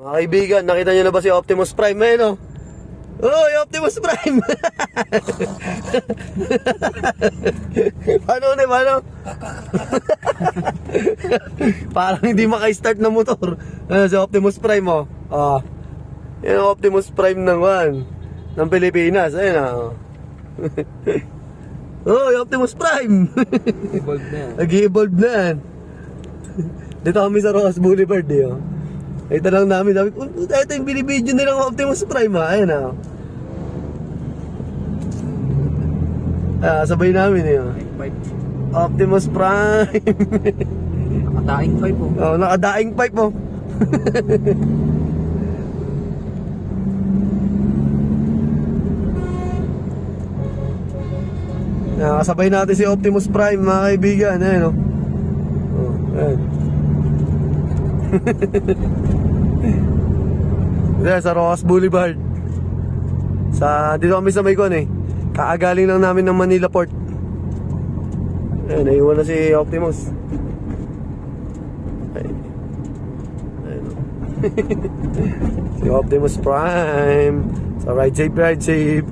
Mga kaibigan, nakita nyo na ba si Optimus Prime? Ayun o. Uy, Optimus Prime! Paano na, paano? Parang hindi maka-start na motor. Ayun, si Optimus Prime o. Yan ang Optimus Prime ng Pilipinas. Ayun o. Uy, Optimus Prime! Evolve na yan. Nag-i-evolve na yan. Dito kami sa Rojas Boulevard eh. Oh. Ito lang namin. Sabi ko, ito yung binibidyo nilang Optimus Prime ha. Ayan ha. Sabay namin eh. Oh. Optimus Prime. Nakadaing pipe po. Oh, nakadaing pipe oh. Nakasabay natin si Optimus Prime mga kaibigan. Ayan oh. Ayan. Sa Rojas Boulevard. Dito kami sa Maycon eh. Kaagaling lang namin ng Manila Port. Ayan, naiwan na si Optimus. Ayan. Si Optimus Prime. So ride safe, ride safe.